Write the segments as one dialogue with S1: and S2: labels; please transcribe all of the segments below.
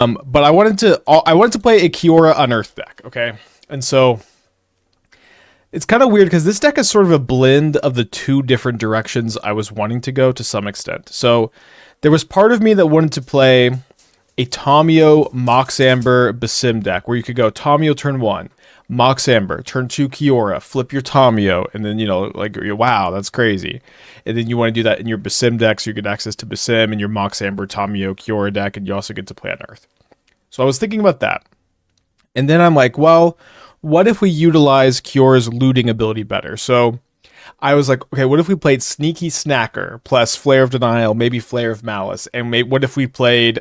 S1: But I wanted to play a Kiora Unearth deck, okay? And so it's kind of weird because this deck is sort of a blend of the two different directions I was wanting to go to some extent. So there was part of me that wanted to play a Tamiyo Mox Amber Basim deck where you could go Tamiyo turn 1, Mox Amber, turn 2 Kiora, flip your Tamiyo, and then, you know, like, wow, that's crazy. And then you want to do that in your Basim deck so you get access to Basim and your Mox Amber, Tamiyo, Kiora deck, and you also get to play Unearth. So I was thinking about that. And then I'm like, well, what if we utilize Kiora's looting ability better? So I was like, okay, what if we played Sneaky Snacker plus Flare of Denial, maybe Flare of Malice, and what if we played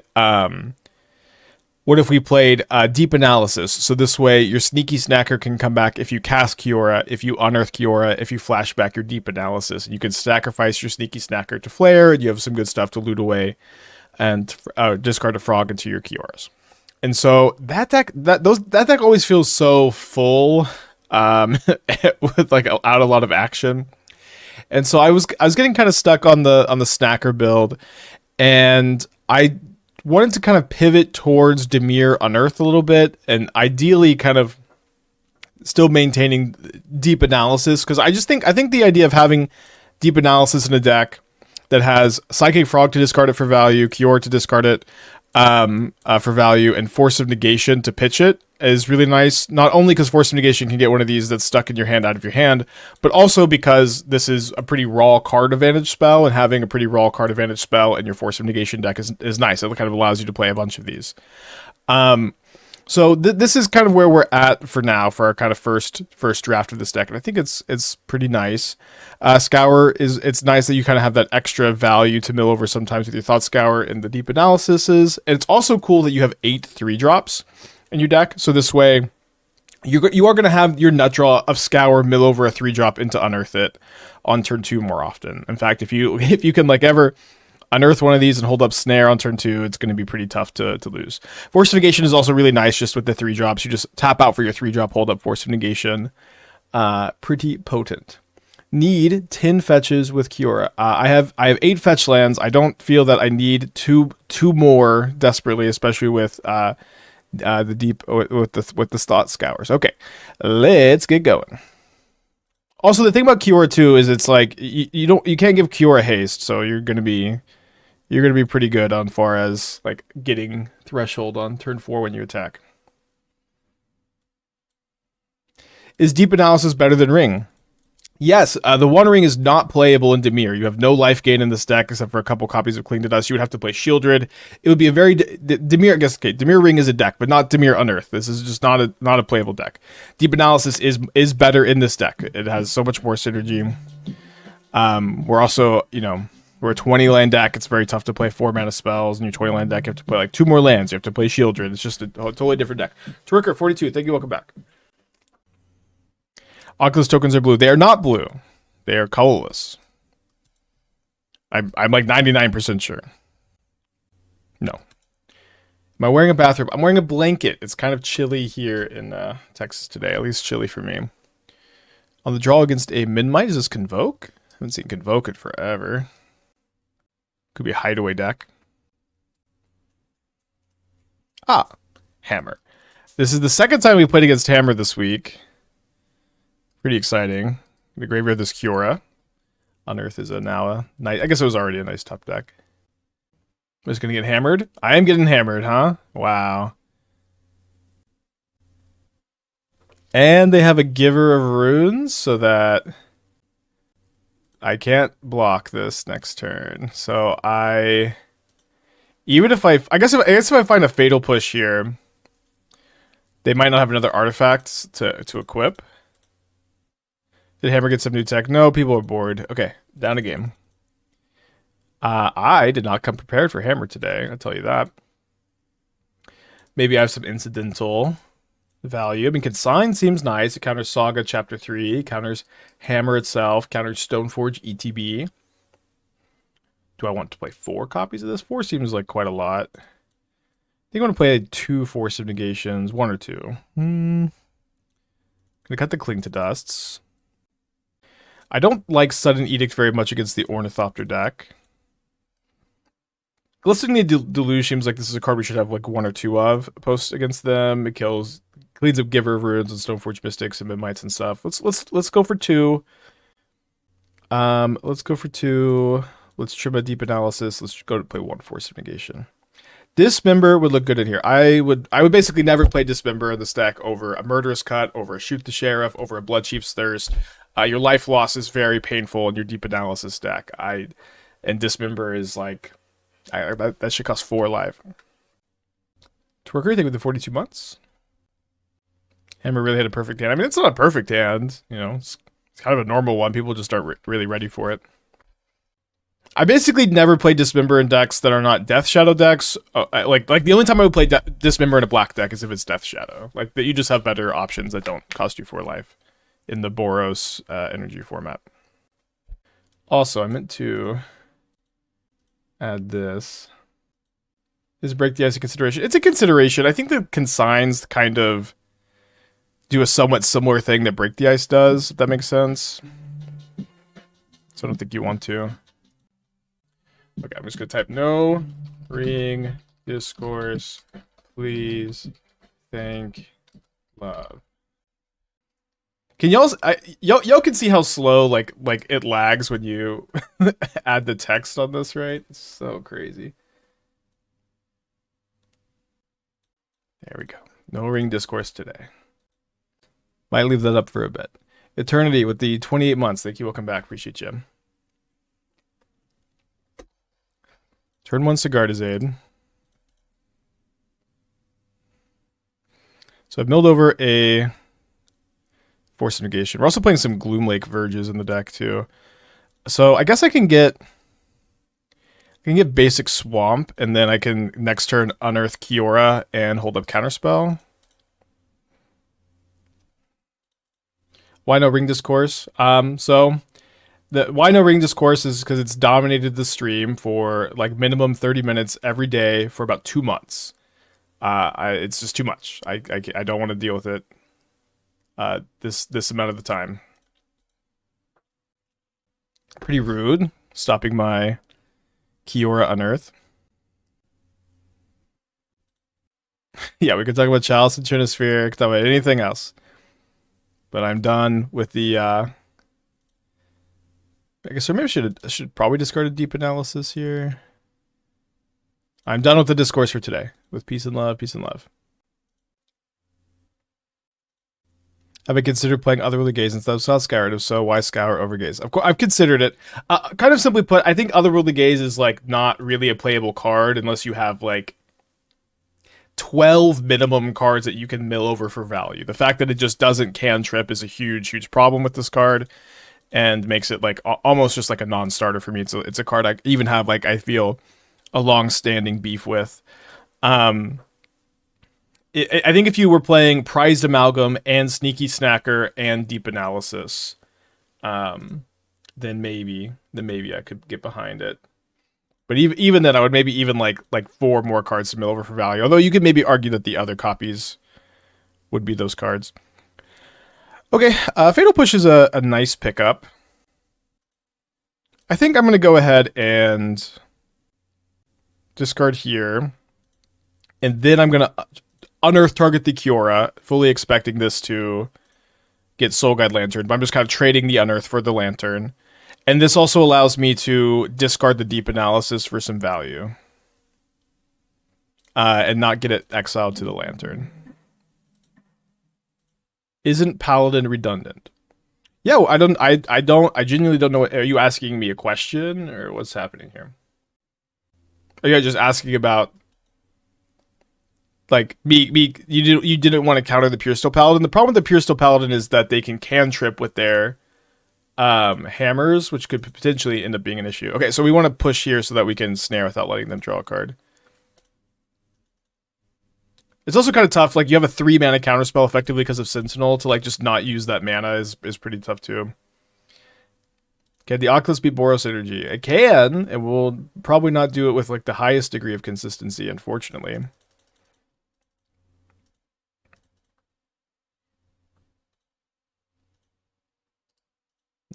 S1: Deep Analysis? So this way, your Sneaky Snacker can come back if you cast Kiora, if you unearth Kiora, if you flash back your Deep Analysis, and you can sacrifice your Sneaky Snacker to Flare, and you have some good stuff to loot away, and discard a frog into your Kioras. And so that deck always feels so full, with like out a lot of action. And so I was getting kind of stuck on the Snacker build, and I wanted to kind of pivot towards Dimir Unearth a little bit, and ideally kind of still maintaining Deep Analysis, because I think the idea of having Deep Analysis in a deck that has Psychic Frog to discard it for value, Kiora to discard it for value, and Force of Negation to pitch it is really nice. Not only because Force of Negation can get one of these that's stuck in your hand out of your hand, but also because this is a pretty raw card advantage spell, and having a pretty raw card advantage spell in your Force of Negation deck is nice. It kind of allows you to play a bunch of these. So this is kind of where we're at for now for our kind of first draft of this deck, and I think it's pretty nice. Scour it's nice that you kind of have that extra value to mill over sometimes with your Thought Scour and the Deep Analysis, and it's also cool that you have 8 3-drops in your deck. So this way, you are going to have your nut draw of Scour mill over a 3-drop into Unearth it on turn 2 more often. In fact, if you can like ever Unearth one of these and hold up Snare on turn 2, it's going to be pretty tough to lose. Force of Negation is also really nice just with the 3-drops. You just tap out for your 3-drop, hold up Force of Negation. Pretty potent. Need 10 fetches with Kiora. I have 8 fetch lands. I don't feel that I need two more desperately, especially with the deep with the Thought Scours. Okay, let's get going. Also, the thing about Kiora too is it's like you can't give Kiora haste, so you're gonna be pretty good on far as like getting threshold on turn 4 when you attack. Is Deep Analysis better than Ring? Yes, the One Ring is not playable in Dimir. You have no life gain in this deck except for a couple copies of Cling to Dust. You would have to play Shieldred. It would be a very Dimir. I guess okay, Dimir Ring is a deck, but not Dimir Unearth. This is just not a playable deck. Deep Analysis is better in this deck. It has so much more synergy. We're also, we're a 20 land deck. It's very tough to play 4 mana spells. In your 20 land deck, you have to play like 2 more lands. You have to play Shieldred. It's just a totally different deck. Twerker 42. Thank you. Welcome back. Oculus tokens are blue. They are not blue. They are colorless. I'm like 99% sure. No. Am I wearing a bathrobe? I'm wearing a blanket. It's kind of chilly here in Texas today. At least chilly for me. On the draw against a Midnight, is this Convoke? I haven't seen Convoke in forever. Could be a hideaway deck. Hammer. This is the second time we played against Hammer this week. Pretty exciting. The graveyard is Kiora. Unearth is now a nice. I guess it was already a nice top deck. I'm just gonna get hammered. I am getting hammered, huh? Wow. And they have a Giver of Runes so that I can't block this next turn. So even if I guess if I find a Fatal Push here, they might not have another artifact to equip. Did Hammer get some new tech? No, people are bored. Okay, down a game. I did not come prepared for Hammer today, I'll tell you that. Maybe I have some incidental value. I mean, Consign seems nice. It counters Saga Chapter 3, counters Hammer itself, counters Stoneforge ETB. Do I want to play 4 copies of this? 4 seems like quite a lot. I think I want to play 2 Force of Negations, 1 or 2. Gonna cut the Cling to Dusts. I don't like Sudden Edict very much against the Ornithopter deck. Glistening Deluge seems like this is a card we should have like one or two of post against them. It cleans up Giver of Runes and Stoneforge Mystics and Midmites and stuff. Let's go for two. Let's go for two. Let's trim a deep analysis. Let's go to play one Force of Negation. Dismember would look good in here. I would basically never play Dismember in the stack over a Murderous Cut, over a Shoot the Sheriff, over a Bloodchief's Thirst. Your life loss is very painful in your deep analysis stack. And Dismember is like, that should cost 4 life. Twerker, I think, with the 42 months. Hammer really had a perfect hand. I mean, it's not a perfect hand. You know, it's kind of a normal one. People just aren't really ready for it. I basically never play Dismember in decks that are not Death Shadow decks. Like the only time I would play Dismember in a black deck is if it's Death Shadow. Like, that you just have better options that don't cost you 4 life in the Boros energy format. Also, I meant to add this. Is Break the Ice a consideration? It's a consideration. I think the Consigns kind of do a somewhat similar thing that Break the Ice does, if that makes sense. So I don't think you want to. Okay, I'm just going to type no ring discourse, please, thank, love. Can y'all can see how slow like it lags when you add the text on this, right? It's so crazy. There we go. No ring discourse today. Might leave that up for a bit. Eternity with the 28 months. Thank you. Welcome back. Appreciate you. Turn 1 Sigardizade. So I've milled over a Force of Negation. We're also playing some Gloomlake Verges in the deck too. So I guess I can get basic Swamp, and then I can next turn Unearth Kiora and hold up Counterspell. Why no Ring Discourse? So why no Ring Discourse is because it's dominated the stream for like minimum 30 minutes every day for about 2 months. It's just too much. I don't want to deal with it. This amount of the time. Pretty rude, stopping my Kiora Unearth. Yeah, we could talk about Chalice and Trinisphere, we could talk about anything else. But I'm done with the I guess maybe I should probably discard a deep analysis here. I'm done with the discourse for today. With peace and love, peace and love. Have I considered playing Otherworldly Gaze instead of Thought Scour? If so, why Scour over Gaze? Of course, I've considered it. Kind of simply put, I think Otherworldly Gaze is like not really a playable card unless you have like 12 minimum cards that you can mill over for value. The fact that it just doesn't cantrip is a huge problem with this card, and makes it like almost just like a non-starter for me. It's a card I even have like, I feel, a long-standing beef with. I think if you were playing Prized Amalgam and Sneaky Snacker and Deep Analysis, then maybe I could get behind it. But even then, I would maybe even like 4 more cards to mill over for value. Although you could maybe argue that the other copies would be those cards. Okay, Fatal Push is a nice pickup. I think I'm going to go ahead and discard here. And then I'm going to Unearth target the Kiora, fully expecting this to get Soul Guide Lantern. But I'm just kind of trading the Unearth for the Lantern. And this also allows me to discard the Deep Analysis for some value. And not get it exiled to the Lantern. Isn't Paladin redundant? Yeah, I genuinely don't know. Are you asking me a question, or what's happening here? Are you just asking about, like, you didn't want to counter the Pure Steel Paladin? The problem with the Pure Steel Paladin is that they can cantrip with their hammers, which could potentially end up being an issue. Okay, so we want to push here so that we can snare without letting them draw a card. It's also kind of tough, like, you have a 3 mana counterspell effectively because of Sentinel, to like just not use that mana is pretty tough too. Can the Oculus be Boros energy? It can, and we'll probably not do it with like the highest degree of consistency, unfortunately.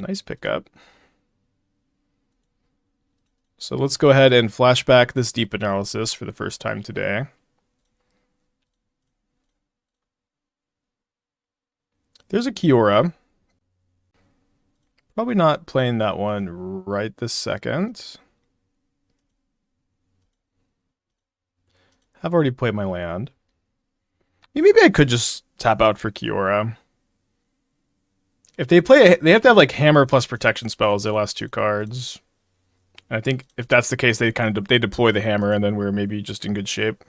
S1: Nice pickup. So let's go ahead and flashback this deep analysis for the first time today. There's a Kiora. Probably not playing that one right this second. I've already played my land. Maybe I could just tap out for Kiora. If they play, they have to have like hammer plus protection spells their last 2 cards. And I think if that's the case, they they deploy the hammer, and then we're maybe just in good shape.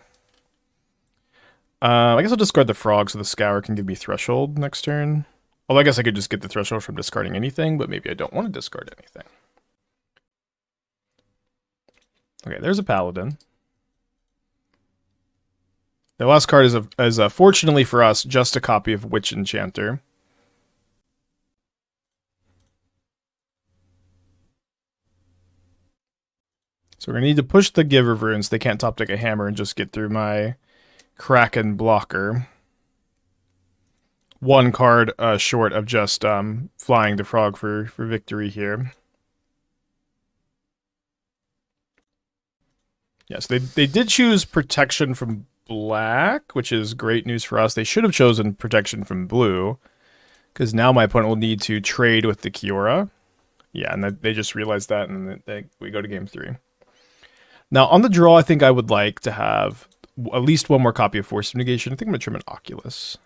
S1: I guess I'll discard the frog so the scour can give me threshold next turn. Although I guess I could just get the threshold from discarding anything, but maybe I don't want to discard anything. Okay, there's a paladin. The last card is fortunately for us, just a copy of Witch Enchanter. So we're going to need to push the Giver runes. They can't top deck a hammer and just get through my Kraken blocker. 1 card short of just flying the frog for victory here. Yes, they did choose protection from black, which is great news for us. They should have chosen protection from blue, because now my opponent will need to trade with the Kiora. Yeah, and they just realized that, and we go to game 3. Now, on the draw, I think I would like to have at least 1 more copy of Force of Negation. I think I'm going to trim an Oculus.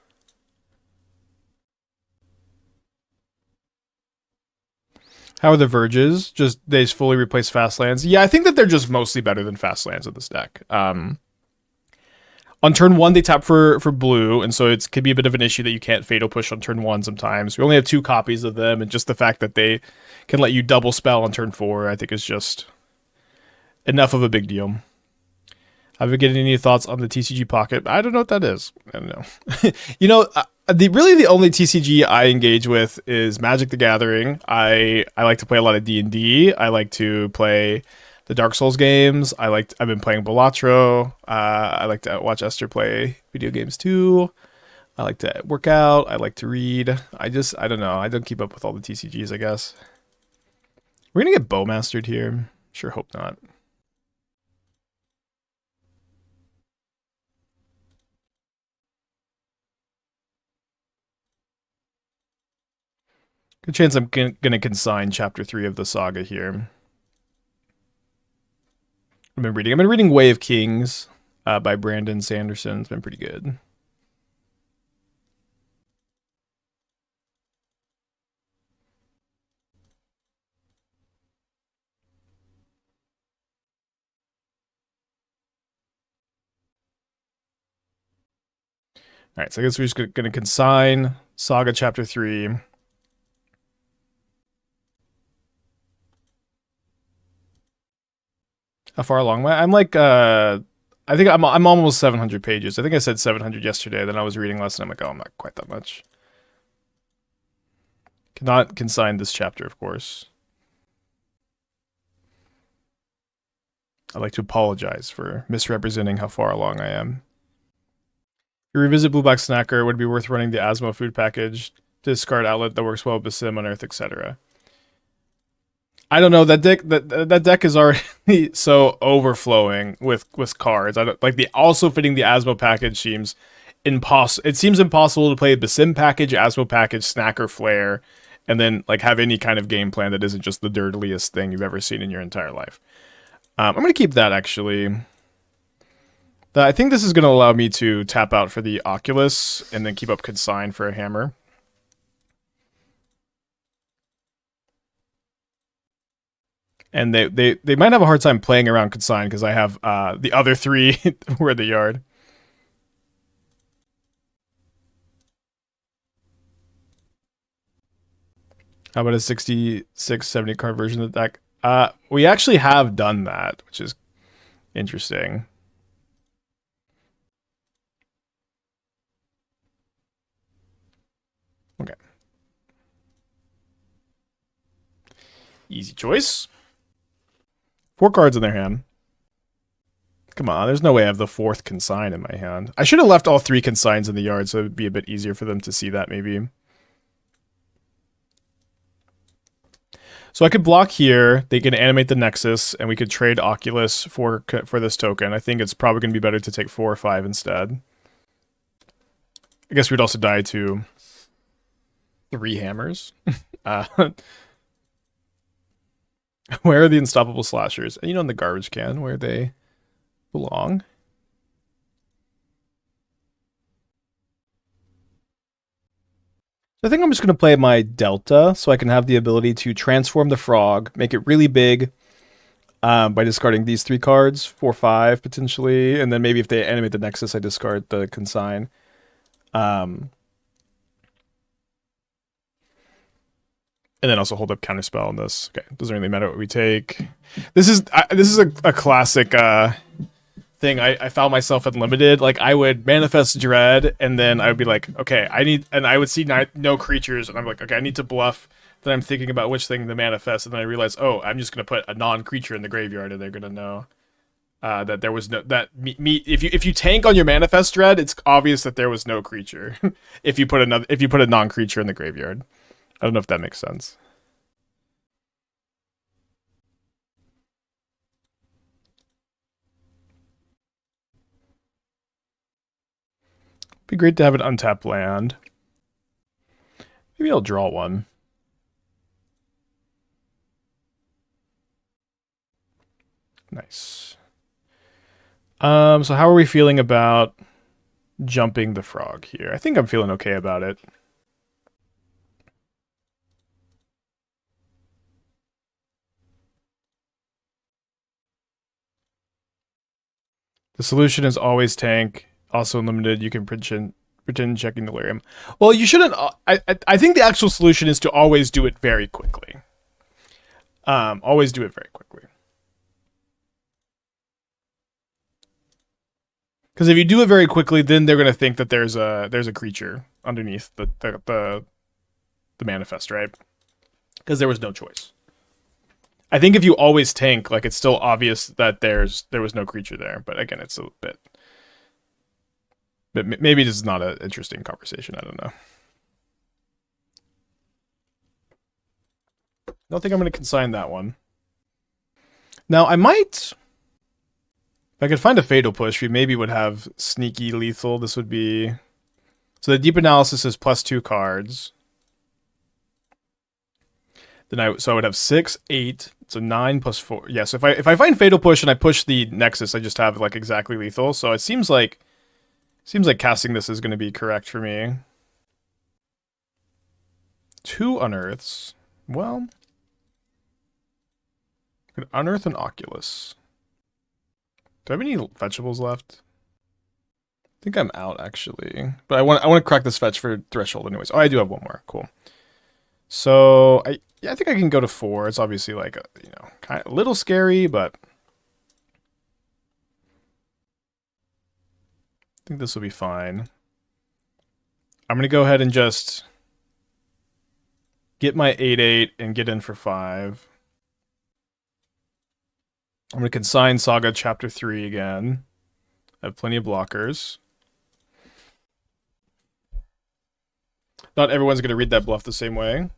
S1: How are the Verges? They just fully replace fast lands? Yeah, I think that they're just mostly better than fast lands in this deck. On turn 1, they tap for blue, and so it could be a bit of an issue that you can't Fatal Push on turn 1 sometimes. We only have 2 copies of them, and just the fact that they can let you double spell on turn 4, I think is just enough of a big deal. Have you getting any thoughts on the TCG Pocket? I don't know what that is. I don't know. You know, really the only TCG I engage with is Magic the Gathering. I like to play a lot of D&D. I like to play the Dark Souls games. I've been playing Balatro. I like to watch Esther play video games too. I like to work out. I like to read. I don't know. I don't keep up with all the TCGs, I guess. We're gonna get Bowmastered here. Sure hope not. Good chance I'm gonna consign chapter 3 of the saga here. I've been reading Way of Kings by Brandon Sanderson. It's been pretty good. All right, so I guess we're just going to consign Saga Chapter 3. How far along am I? I'm like, I think I'm almost 700 pages. I think I said 700 yesterday, then I was reading less, and I'm like, oh, I'm not quite that much. Cannot consign this chapter, of course. I'd like to apologize for misrepresenting how far along I am. If you revisit Blueback Snacker, would it be worth running the Asmo food package, discard outlet that works well with Basim, Unearth, etc.? I don't know, that deck is already so overflowing with cards. I don't like also fitting the Asmo package seems impossible. It seems impossible to play a Basim package, Asmo package, Snacker, Flare, and then like have any kind of game plan that isn't just the dirtiest thing you've ever seen in your entire life. I'm gonna keep that actually. I think this is going to allow me to tap out for the Oculus and then keep up Consign for a hammer. And they might have a hard time playing around Consign because I have the other 3 who are the yard. How about a 66, 70 card version of the deck? We actually have done that, which is interesting. Okay. Easy choice. 4 cards in their hand. Come on, there's no way I have the 4th Consign in my hand. I should have left all 3 Consigns in the yard so it would be a bit easier for them to see that, maybe. So I could block here. They can animate the Nexus, and we could trade Oculus for this token. I think it's probably going to be better to take 4 or 5 instead. I guess we'd also die to 3 hammers. Where are the unstoppable slashers? You know, in the garbage can where they belong. So I think I'm just going to play my Delta so I can have the ability to transform the frog, make it really big by discarding these 3 cards, 4, 5 potentially, and then maybe if they animate the Nexus, I discard the Consign. And then also hold up Counterspell on this. Okay, doesn't really matter what we take. This is a classic thing. I found myself at limited. Like I would manifest Dread, and then I would be like, okay, I would see no creatures, and I'm like, okay, I need to bluff. Then I'm thinking about which thing to manifest, and then I realize, oh, I'm just gonna put a non-creature in the graveyard, and they're gonna know that there was no If you tank on your manifest Dread, it's obvious that there was no creature. if you put a non-creature in the graveyard. I don't know if that makes sense. Be great to have an untapped land. Maybe I'll draw one. Nice. So how are we feeling about jumping the frog here? I think I'm feeling okay about it. The solution is always tank. Also limited, you can pretend checking Delirium. Well, you shouldn't. I think the actual solution is to always do it very quickly. Always do it very quickly. Because if you do it very quickly, then they're gonna think that there's a creature underneath the manifest, right? Because there was no choice. I think if you always tank, like it's still obvious that there was no creature there. But again, it's a bit. But maybe this is not an interesting conversation. I don't know. I don't think I'm going to consign that one. Now, I might... If I could find a Fatal Push, we maybe would have Sneaky Lethal. This would be... So the Deep Analysis is +2 cards. Then I would have 6, 8. So 9 + 4. Yeah, so if I find Fatal Push and I push the Nexus, I just have like exactly lethal. So it seems like casting this is going to be correct for me. 2 Unearths. Well, I could Unearth an Oculus. Do I have any fetchables left? I think I'm out actually, but I want to crack this fetch for Threshold anyways. Oh, I do have one more. Cool. So I think I can go to 4. It's obviously like kind of a little scary, but I think this will be fine. I'm gonna go ahead and just get my 8/8 and get in for 5. I'm gonna consign Saga Chapter 3 again. I have plenty of blockers. Not everyone's gonna read that bluff the same way.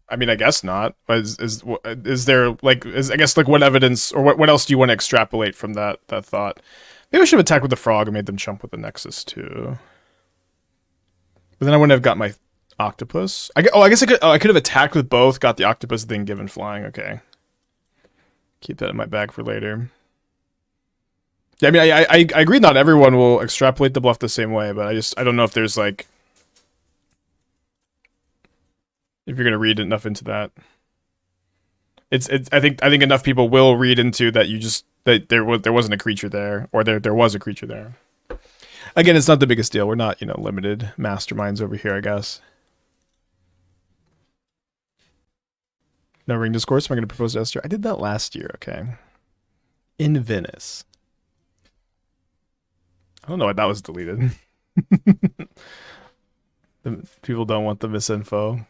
S1: I mean, I guess not. Is there like I guess like what evidence or what else do you want to extrapolate from that thought? Maybe I should have attacked with the frog and made them jump with the Nexus too. But then I wouldn't have got my octopus. I guess I could have attacked with both, got the octopus, then given flying. Okay, keep that in my bag for later. Yeah, I mean, I agree. Not everyone will extrapolate the bluff the same way, but I don't know if there's like. If you're gonna read enough into that, I think enough people will read into that that there wasn't a creature there, or there was a creature there. Again, it's not the biggest deal. We're not limited masterminds over here, I guess. No ring discourse. Am I gonna propose to Esther? I did that last year. Okay, in Venice. I don't know why that was deleted. People don't want the misinfo.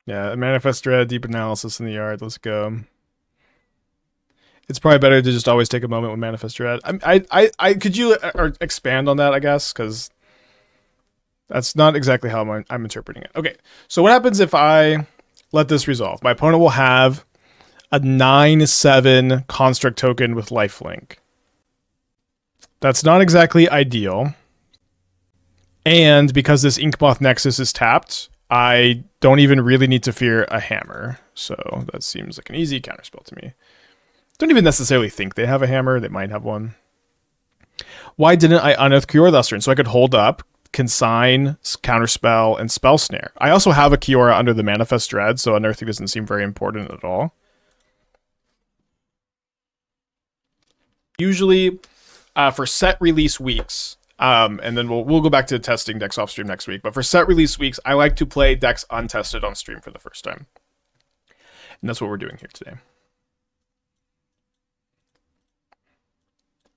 S1: Yeah, Manifest Dread, Deep Analysis in the yard. Let's go. It's probably better to just always take a moment with Manifest Dread. Could you expand on that, I guess? Because That's not exactly how I'm interpreting it. Okay, so what happens if I let this resolve? My opponent will have a 9/7 construct token with lifelink. That's not exactly ideal. And because this Inkmoth Nexus is tapped, I don't even really need to fear a hammer. So that seems like an easy counterspell to me. Don't even necessarily think they have a hammer. They might have one. Why didn't I unearth Kiora last turn? So I could hold up, Consign, Counterspell, and Spell Snare. I also have a Kiora under the Manifest Dread, so unearthing doesn't seem very important at all. Usually, for set release weeks, and then we'll go back to testing decks off stream next week. But for set release weeks, I like to play decks untested on stream for the first time. And that's what we're doing here today.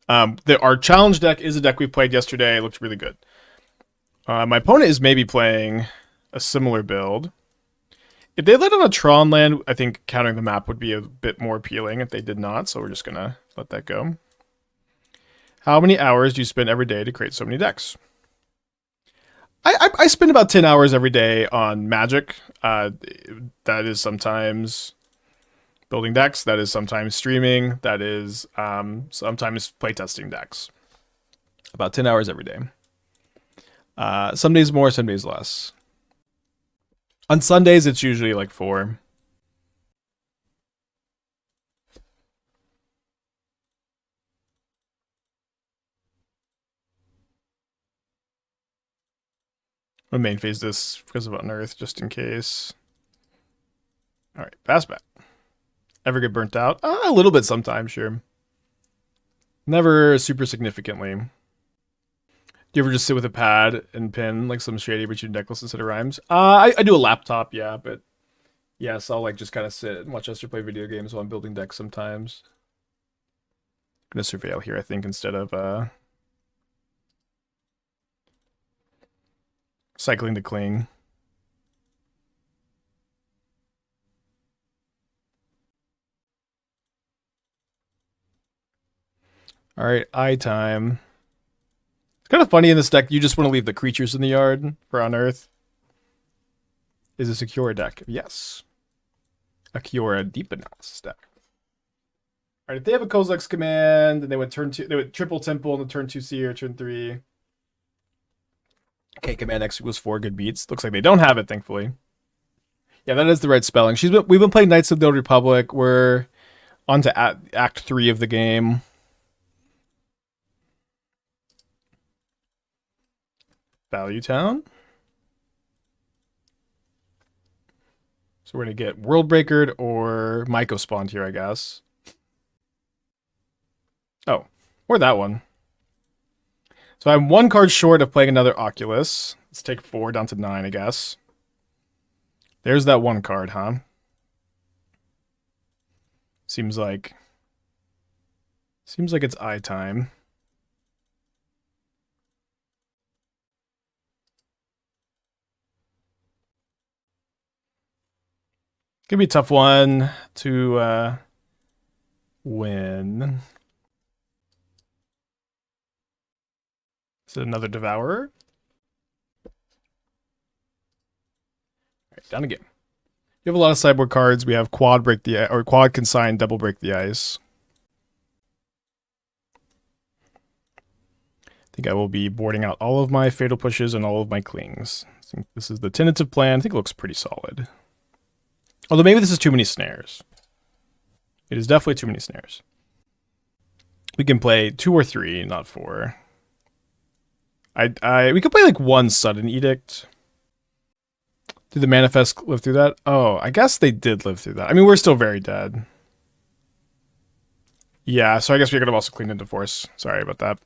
S1: Our challenge deck is a deck we played yesterday. It looked really good. My opponent is maybe playing a similar build. If they let on a Tron land, I think countering the map would be a bit more appealing if they did not. So we're just going to let that go. How many hours do you spend every day to create so many decks? I spend about 10 hours every day on Magic. That is sometimes building decks. That is sometimes streaming. That is sometimes playtesting decks. About 10 hours every day. Some days more, some days less. On Sundays, it's usually like 4. I'm gonna main phase this because of Unearth, just in case. All right, pass back. Ever get burnt out? A little bit sometimes, sure. Never super significantly. Do you ever just sit with a pad and pen like some shady between deck lists instead of rhymes? I do a laptop, yeah, but yes, I'll like just kind of sit and watch Esther play video games while I'm building decks sometimes. I'm gonna surveil here, I think, instead of cycling the cling. All right, eye time. It's kind of funny in this deck. You just want to leave the creatures in the yard for Unearth. Is this a Kiora deck? Yes. A Kiora deep analysis deck. All right, if they have a Kozilek's command, and they would turn 2, they would triple temple on the turn 2 seer, turn 3. Okay, command X equals 4 good beats. Looks like they don't have it, thankfully. Yeah, that is the right spelling. We've been playing Knights of the Old Republic. We're on to Act 3 of the game. Value Town. So we're going to get World Breakered or Myco spawned here, I guess. Oh, or that one. So I'm 1 card short of playing another Oculus. Let's take 4 down to 9, I guess. There's that 1 card, huh? Seems like it's eye time. Gonna be a tough one to win. Is it another Devourer? All right, down again. You have a lot of sideboard cards. We have Quad Break the or Quad Consign, Double Break the Ice. I think I will be boarding out all of my Fatal Pushes and all of my Clings. I think this is the tentative plan. I think it looks pretty solid. Although maybe this is too many snares. It is definitely too many snares. We can play 2 or 3, not 4. We could play like 1 Sudden Edict. Did the Manifest live through that? Oh, I guess they did live through that. I mean, we're still very dead. Yeah, so I guess we could have also cleaned into Force. Sorry about that.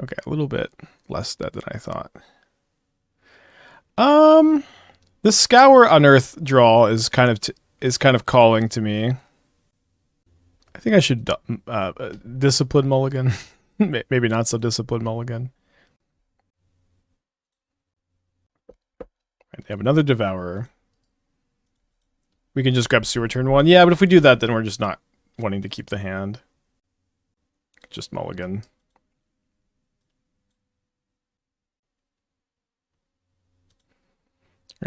S1: Okay, a little bit less dead than I thought. The Scour Unearth draw is kind of calling to me. I think I should Discipline Mulligan. Maybe not so Discipline Mulligan. Right, they have another Devourer. We can just grab Sewer turn 1. Yeah, but if we do that, then we're just not wanting to keep the hand. Just Mulligan.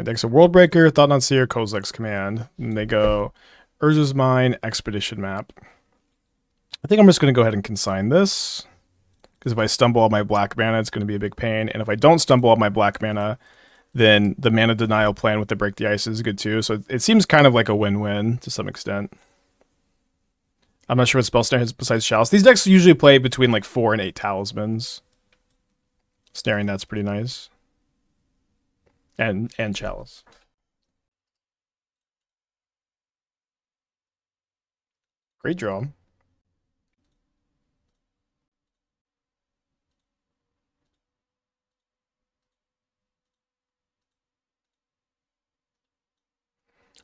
S1: Right, thanks to World Breaker, Thought Seer, Kozilek's Command. And they go Urza's Mine, Expedition Map. I think I'm just going to go ahead and consign this. Because if I stumble on my black mana, it's going to be a big pain. And if I don't stumble on my black mana, then the mana denial plan with the Break the Ice is good too. So it seems kind of like a win-win to some extent. I'm not sure what Spell Snare has besides Chalice. These decks usually play between like 4 and 8 Talismans. Snaring that's pretty nice. And Chalice. Great draw.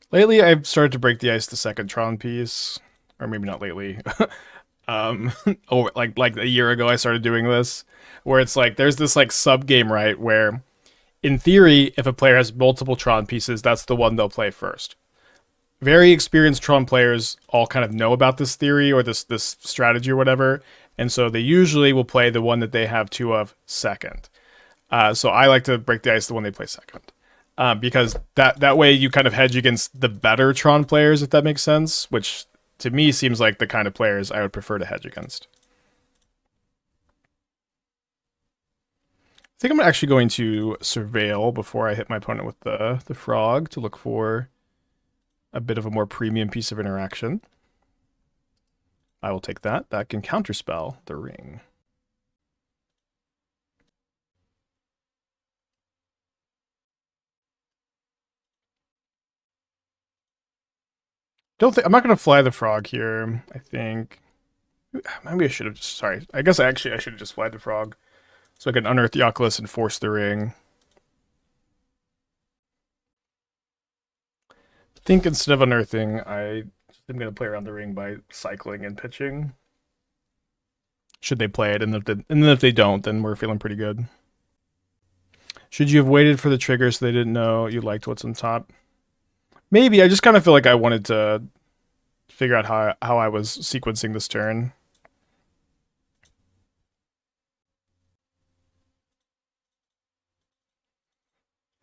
S1: Lately, I've started to break the ice the second Tron piece. Or maybe not lately. Like a year ago, I started doing this. Where it's like, there's this like sub-game, right? Where, in theory, if a player has multiple Tron pieces, that's the one they'll play first. Very experienced Tron players all kind of know about this theory or this strategy or whatever. And so they usually will play the one that they have 2 of second. So I like to break the ice the one they play second. Because that way you kind of hedge against the better Tron players, if that makes sense, which to me seems like the kind of players I would prefer to hedge against. I think I'm actually going to Surveil before I hit my opponent with the frog to look for a bit of a more premium piece of interaction. I will take that. That can counterspell the ring. I'm not going to fly the frog here, I think. Maybe I should have just, sorry. I guess I should have just flied the frog. So I can unearth the Oculus and force the ring. I think instead of unearthing, I'm going to play around the ring by cycling and pitching. Should they play it, and then if they don't, then we're feeling pretty good. Should you have waited for the trigger so they didn't know you liked what's on top? Maybe. I just kind of feel like I wanted to figure out how I was sequencing this turn.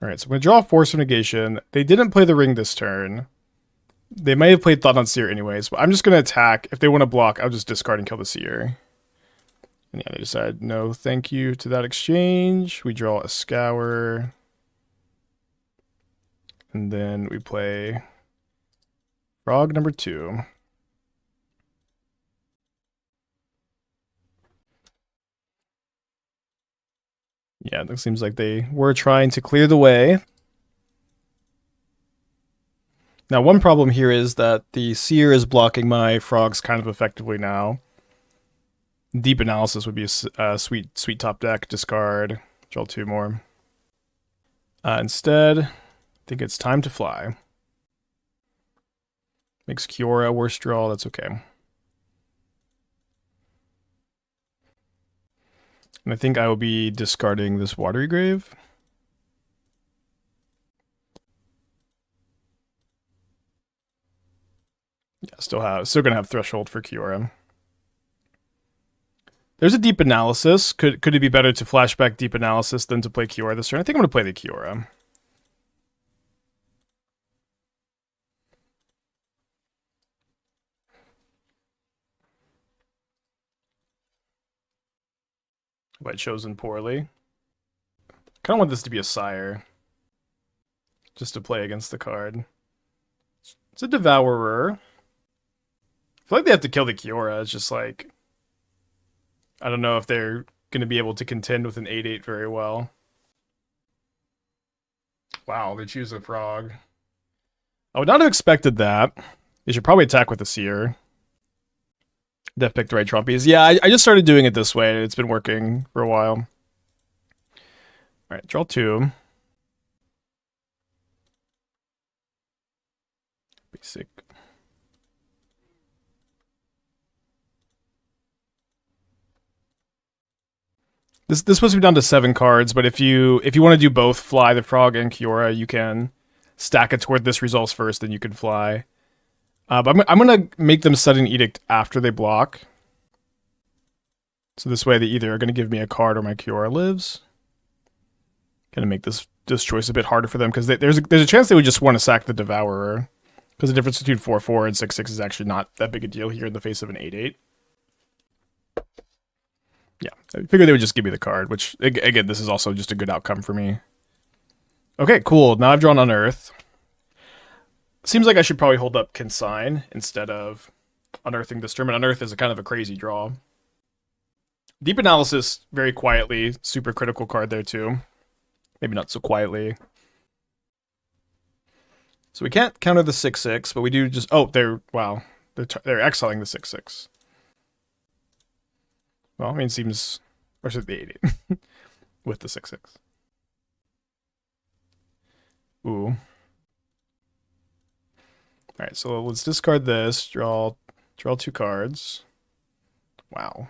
S1: Alright, so I'm going to draw Force of Negation. They didn't play the ring this turn. They might have played Thought Seer anyways, but I'm just going to attack. If they want to block, I'll just discard and kill the Seer. And yeah, they decide no thank you to that exchange. We draw a Scour. And then we play frog number 2. Yeah, it seems like they were trying to clear the way. Now, one problem here is that the Seer is blocking my frogs kind of effectively now. Deep Analysis would be a sweet top deck. Discard. Draw 2 more. Instead, I think it's time to fly. Makes Kiora a worse draw. That's okay. And I think I will be discarding this Watery Grave. Yeah, still gonna have Threshold for Kiora. There's a Deep Analysis. Could it be better to flashback Deep Analysis than to play Kiora this turn? I think I'm gonna play the Kiora. Have I chosen poorly? I kind of want this to be a Sire. Just to play against the card. It's a Devourer. I feel like they have to kill the Kiora. It's just like, I don't know if they're going to be able to contend with an 8/8 very well. Wow, they choose a frog. I would not have expected that. They should probably attack with the Seer. Def picked the right Trumpies. Yeah, I just started doing it this way. It's been working for a while. Alright, draw 2. Basic. This puts me down to 7 cards, but if you want to do both Fly the Frog and Kiora, you can stack it toward this resolves first, then you can fly. But I'm gonna make them Sudden Edict after they block. So this way they either are gonna give me a card or my Kiora lives. Gonna make this this choice a bit harder for them because there's a chance they would just want to sack the Devourer because the difference between 4/4 and 6/6 is actually not that big a deal here in the face of an 8/8. Yeah, I figured they would just give me the card, which again, this is also just a good outcome for me. Okay, cool. Now I've drawn Unearth. Seems like I should probably hold up Consign instead of unearthing this turn. Unearth is a kind of a crazy draw. Deep Analysis, very quietly, super critical card there too. Maybe not so quietly. So we can't counter the 6/6, but we do just... Oh, they're exiling the 6/6. Well, I mean, it seems... Or should the 8/8 with the 6/6. Ooh. Alright, so let's discard this. Draw 2 cards. Wow.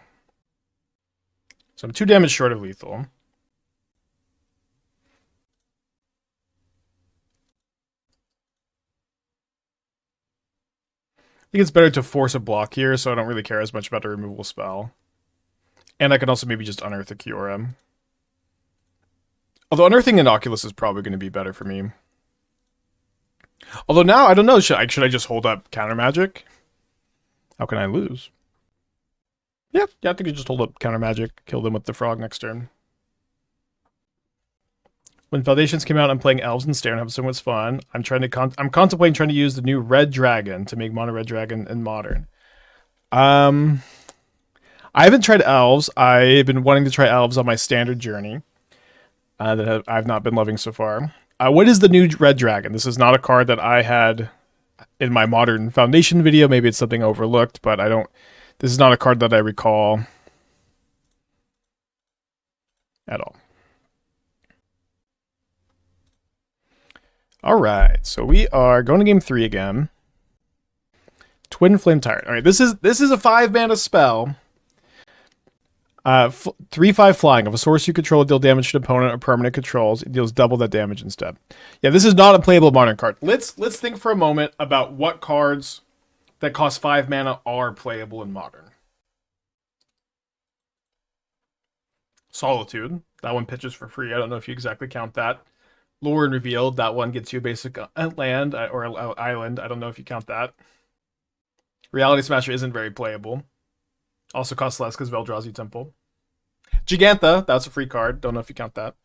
S1: So I'm 2 damage short of lethal. I think it's better to force a block here, so I don't really care as much about a removal spell. And I can also maybe just unearth a Kiora. Although unearthing an Oculus is probably going to be better for me. Although now, I don't know, should I just hold up Counter Magic? How can I lose? Yeah, I think I just hold up Counter Magic, kill them with the frog next turn. When Foundations came out, I'm playing Elves and Stare and having so much fun. I'm contemplating trying to use the new Red Dragon to make Mono Red Dragon in Modern. I haven't tried Elves. I've been wanting to try Elves on my standard journey that I've not been loving so far. What is the new Red Dragon? This is not a card that I had in my Modern Foundation video. Maybe it's something overlooked, but I don't... This is not a card that I recall at all. All right, so we are going to game 3 again. Twin Flame Tyrant. All right, this is a 5-mana spell. 3/5 flying. If a source you control deal damage to an opponent or permanent controls, it deals double that damage instead. Yeah, this is not a playable Modern card. Let's think for a moment about what cards that cost 5 mana are playable in Modern. Solitude. That one pitches for free. I don't know if you exactly count that. Lore and Revealed. That one gets you a basic land or island. I don't know if you count that. Reality Smasher isn't very playable. Also costs less because Veldrazi Temple. Gigantha. That's a free card. Don't know if you count that.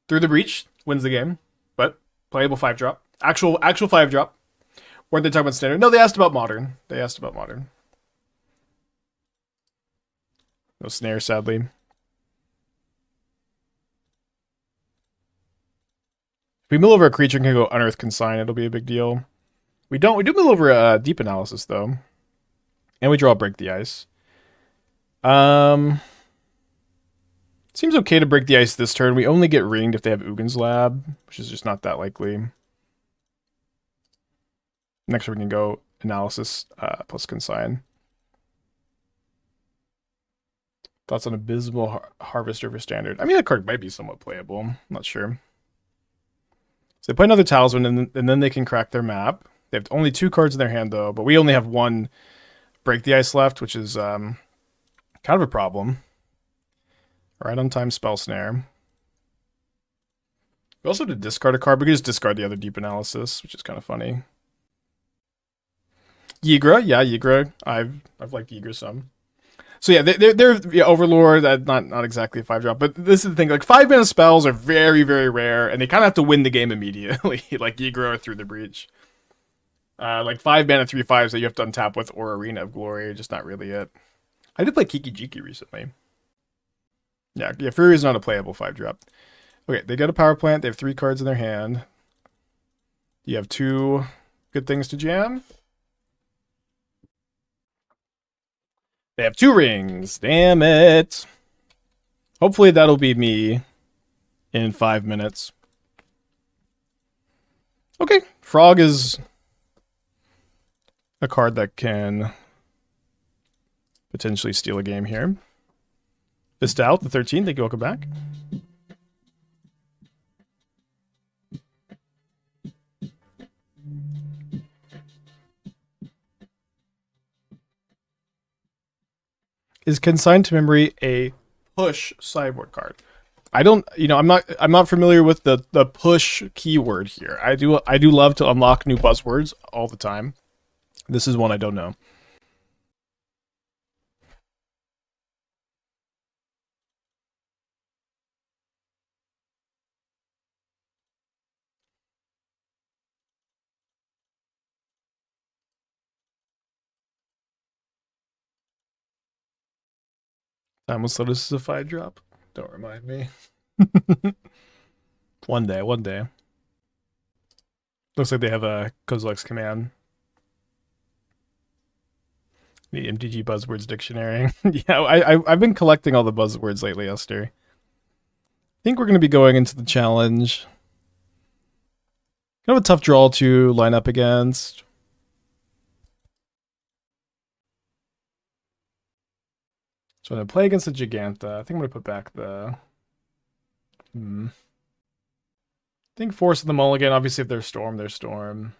S1: Through the Breach wins the game, but playable 5-drop. Actual 5-drop. Weren't they talking about standard? No, they asked about Modern. No Snare, sadly. If we mill over a creature and can go Unearth Consign, it'll be a big deal. We do mill over a Deep Analysis, though. And we draw Break the Ice. Seems okay to break the ice this turn. We only get ringed if they have Ugin's Lab, which is just not that likely. Next turn we can go Analysis plus Consign. Thoughts on Abysmal Harvester for Standard? I mean, that card might be somewhat playable. I'm not sure. So they play another Talisman, and then they can crack their map. They have only 2 cards in their hand, though, but we only have 1 Break the Ice left, which is kind of a problem. Right on time, Spell Snare. We also have to discard a card. We could just discard the other Deep Analysis, which is kind of funny. Yigra, yeah, Yigra. I've liked Yigra some. So yeah, they're Overlord. Not exactly a 5-drop, but this is the thing. Like 5-mana spells are very, very rare, and they kind of have to win the game immediately, like Yigra or Through the Breach. Like 5-mana 3/5s that you have to untap with or Arena of Glory, just not really it. I did play Kiki Jiki recently. Yeah, Fury is not a playable 5-drop. Okay, they get a power plant. They have 3 cards in their hand. You have 2 good things to jam. They have 2 rings. Damn it. Hopefully that'll be me in 5 minutes. Okay, Frog is a card that can potentially steal a game here. Fist out, the 13. Thank you, welcome back. Is Consigned to Memory a push sideboard card. I don't, I'm not familiar with the push keyword here. I do love to unlock new buzzwords all the time. This is one I don't know. I almost thought this is a 5-drop. Don't remind me. One day, one day. Looks like they have a Kozilek's command. The MTG buzzwords dictionary. Yeah, I've been collecting all the buzzwords lately, Esther. I think we're going to be going into the challenge. Kind of a tough draw to line up against. So I'm going to play against the Giganta. I think I'm going to put back the... I think Force of the Mulligan. Obviously, if they're Storm, they're Storm.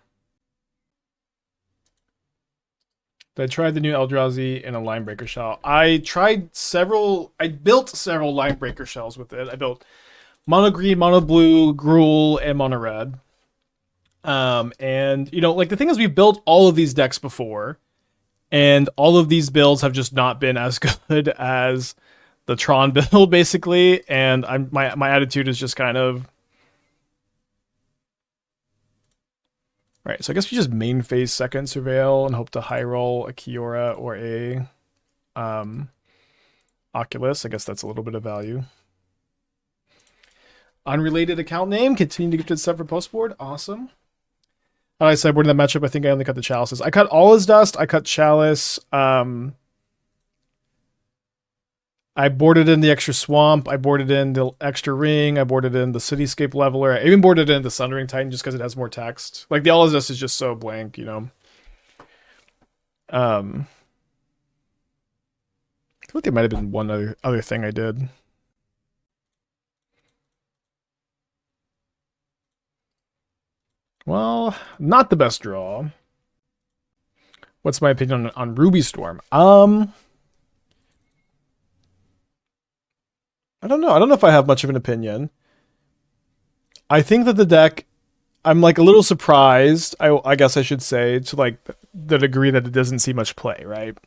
S1: I tried the new Eldrazi in a Linebreaker shell. I built several Linebreaker shells with it. I built mono green, mono blue, Gruul, and mono red. And like the thing is, we've built all of these decks before, and all of these builds have just not been as good as the Tron build, basically. And my attitude is just kind of, right, so I guess we just main phase second Surveil and hope to high roll a Kiora or a Oculus. I guess that's a little bit of value. Unrelated account name, continue to get sub for postboard. Awesome. I sideboard in that matchup. I think I only cut the Chalices. I cut all his dust. I cut Chalice. I boarded in the extra swamp. I boarded in the extra ring. I boarded in the cityscape leveler. I even boarded in the Sundering Titan just because it has more text. Like the all of this is just so blank, I feel like there might have been one other thing I did. Well, not the best draw. What's my opinion on Ruby Storm? I don't know. I don't know if I have much of an opinion. I think that the deck, I'm like a little surprised, I guess I should say, to like the degree that it doesn't see much play, right?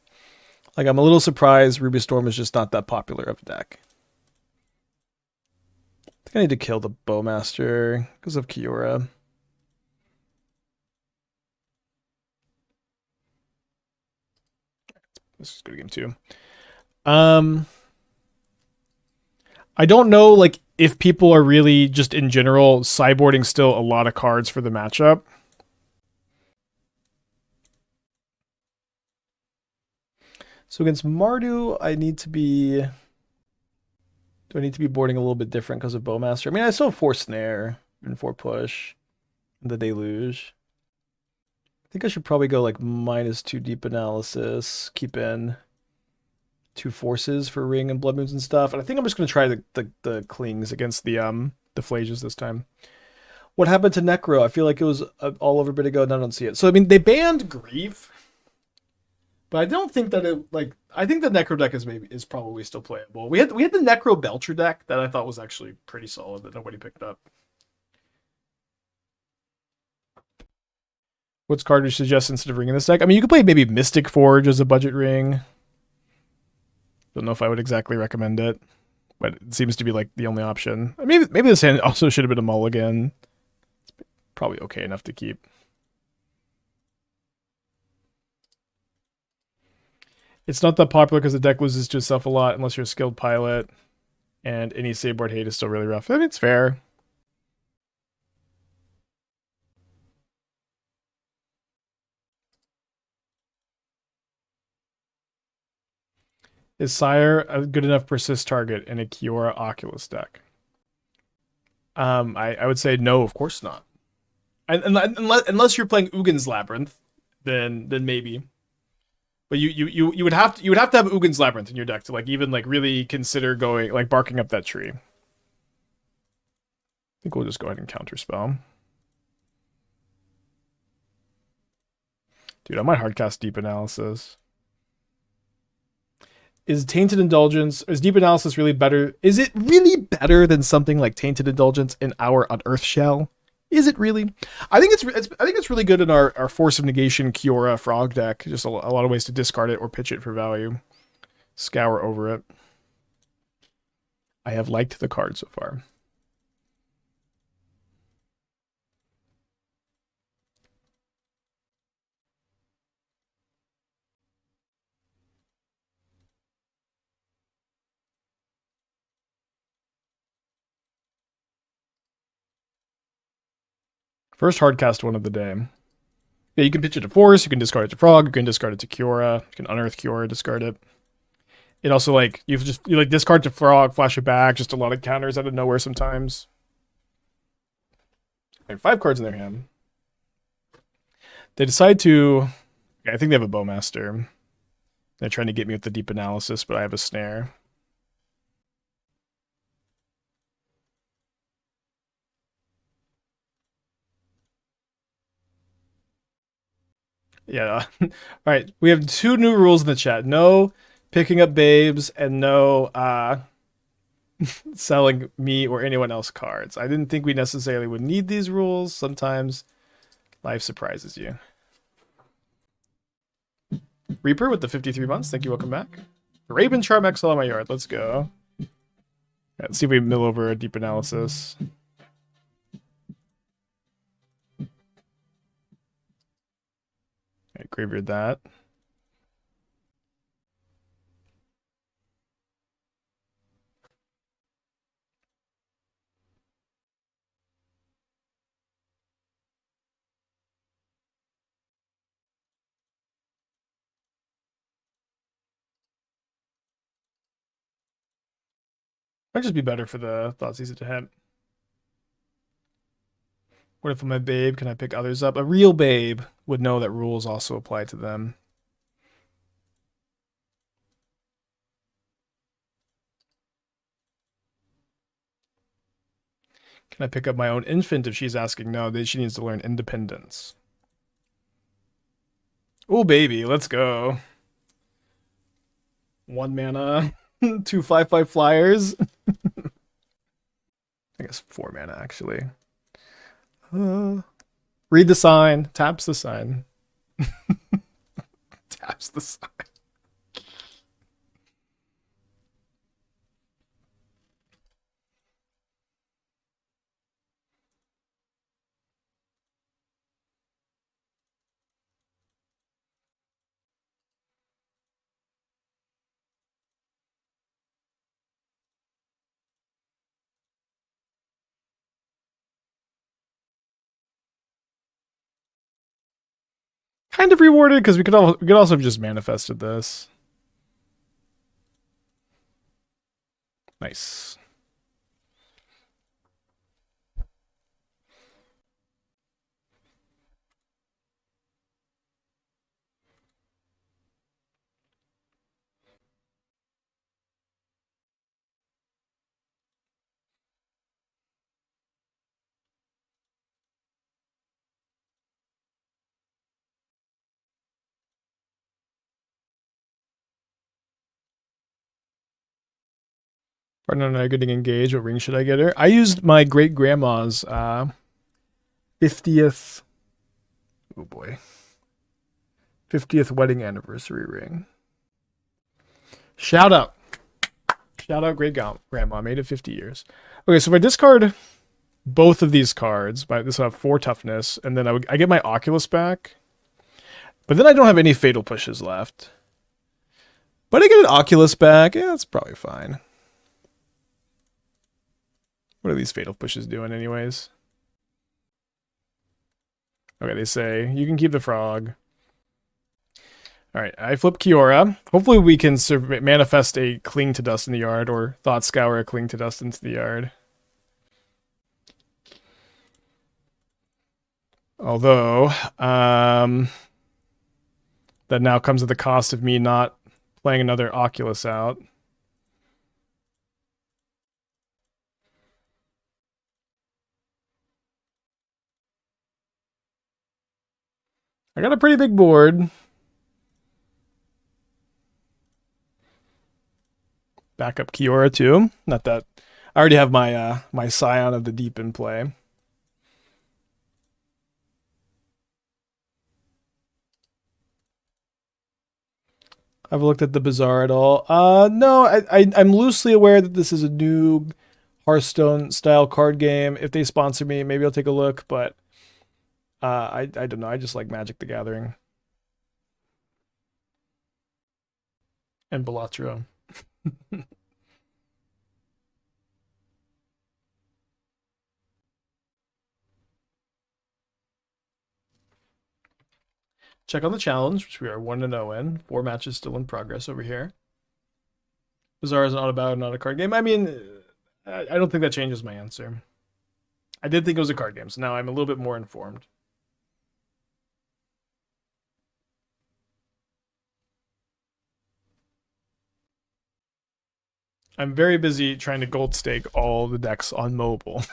S1: Like I'm a little surprised Ruby Storm is just not that popular of a deck. I think I need to kill the Bowmaster because of Kiora. This is a good game too. I don't know, like, if people are really just in general sideboarding still a lot of cards for the matchup. So against Mardu, I need to be... Do I need to be boarding a little bit different because of Bowmaster? I mean, I still have 4 Snare and 4 Push. And the Deluge. I think I should probably go like -2 Deep Analysis. Keep in 2 Forces for Ring and Blood Moons and stuff. And I think I'm just going to try the Clings against the Flages this time. What happened to Necro? I feel like it was all over a bit ago and I don't see it. So, I mean, they banned Grief. But I don't think that it, like, I think the Necro deck is probably still playable. We had the Necro Belcher deck that I thought was actually pretty solid that nobody picked up. What's card you suggest instead of ring in this deck? I mean, you could play maybe Mystic Forge as a budget ring. Don't know if I would exactly recommend it, but it seems to be like the only option. Maybe this hand also should have been a mulligan. It's probably okay enough to keep. It's not that popular because the deck loses to itself a lot unless you're a skilled pilot, and any sideboard hate is still really rough. I mean, it's fair. Is Sire a good enough persist target in a Kiora Oculus deck? I would say no, of course not. Unless you're playing Ugin's Labyrinth, then maybe. But you would have to have Ugin's Labyrinth in your deck to like even like really consider going like barking up that tree. I think we'll just go ahead and counterspell. Dude, I might hardcast Deep Analysis. Is Tainted Indulgence, is Deep Analysis really better? Is it really better than something like Tainted Indulgence in our Unearth shell? Is it really? I think it's really good in our Force of Negation Kiora Frog deck. Just a lot of ways to discard it or pitch it for value. Scour over it. I have liked the card so far. First hardcast one of the day. Yeah, you can pitch it to Force, you can discard it to Frog, you can discard it to Kiora, you can Unearth Kiora, discard it. It also like you like discard to Frog, flash it back, just a lot of counters out of nowhere sometimes. They have 5 cards in their hand. They decide to, I think they have a Bowmaster. They're trying to get me with the Deep Analysis, but I have a Snare. Yeah. All right. We have 2 new rules in the chat. No picking up babes and no selling me or anyone else cards. I didn't think we necessarily would need these rules. Sometimes life surprises you. Reaper with the 53 months. Thank you. Welcome back. Raven Charm XL on my yard. Let's go. Let's see if we mill over a Deep Analysis. Right, graveyard that. Might just be better for the Thoughtseize to hit. What if I'm a babe? Can I pick others up? A real babe would know that rules also apply to them. Can I pick up my own infant if she's asking? No, she needs to learn independence. Oh, baby, let's go. 1 mana, 2 5/5 flyers. I guess 4 mana, actually. Read the sign. Taps the sign. Taps the sign. Kind of rewarded because we could also have just manifested this. Nice. Partner and I are getting engaged. What ring should I get her? I used my great grandma's 50th. Oh boy. 50th wedding anniversary ring. Shout out. Shout out great grandma. Made it 50 years. Okay, so if I discard both of these cards, this will have 4 toughness, and then I get my Oculus back. But then I don't have any fatal pushes left. But I get an Oculus back. Yeah, that's probably fine. What are these fatal pushes doing anyways? Okay, they say you can keep the frog. All right, I flip Kiora. Hopefully we can manifest a Cling to Dust in the yard or Thought Scour a Cling to Dust into the yard. Although, that now comes at the cost of me not playing another Oculus out. I got a pretty big board. back up Kiora too. Not that I already have my my Scion of the Deep in play. I've looked at the Bazaar at all. No, I'm loosely aware that this is a new Hearthstone style card game. If they sponsor me, maybe I'll take a look. But I don't know. I just like Magic the Gathering and Balatro. Check on the challenge, which we are 1-0 in. 4 matches still in progress over here. Bazaar is not about not a card game. I mean, I don't think that changes my answer. I did think it was a card game, so now I'm a little bit more informed. I'm very busy trying to gold stake all the decks on mobile.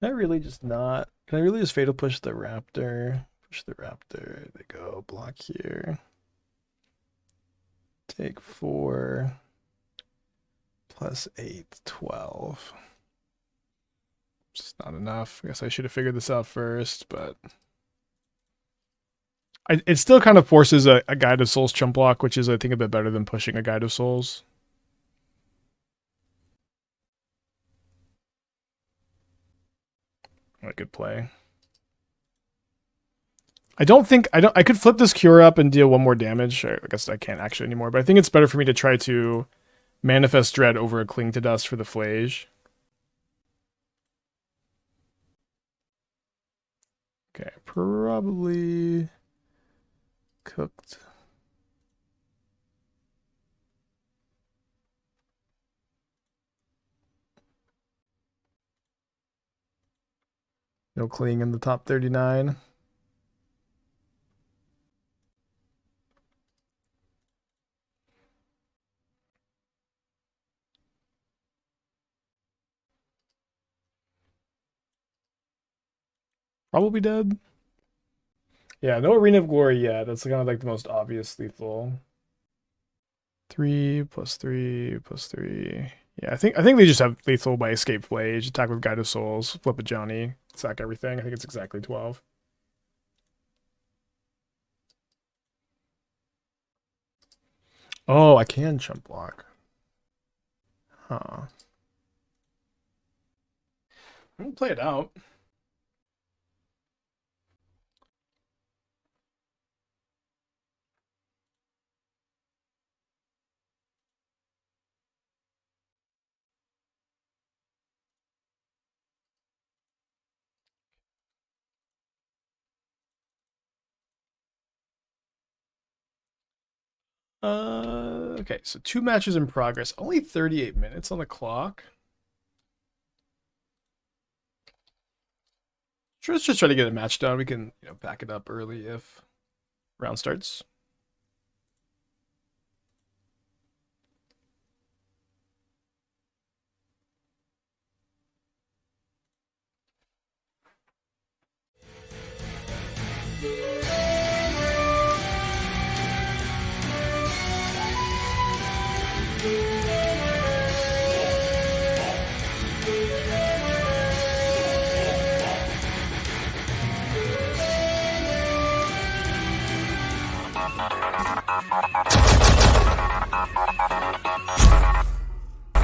S1: Can I really just not? Can I really just fatal push the Raptor? Push the Raptor. They go block here. Take 4 plus 8, 12. Just not enough. I guess I should have figured this out first, but it still kind of forces a Guide of Souls chump block, which is I think a bit better than pushing a Guide of Souls. A good play. I could flip this Cure up and deal 1 more damage. I guess I can't actually anymore, but I think it's better for me to try to Manifest Dread over a Cling to Dust for the Flage. Okay, probably cooked. No Cling in the top 39. Probably dead. Yeah, no Arena of Glory yet. That's kind of like the most obvious lethal. 3 plus 3 plus 3. Yeah, I think they just have lethal by Escape Flage, attack with Guide of Souls, flip a Johnny, sack everything. I think it's exactly 12. Oh, I can chump block. Huh. I'm gonna play it out. Okay, so 2 matches in progress. Only 38 minutes on the clock. Sure, let's just try to get a match done. We can, back it up early if round starts.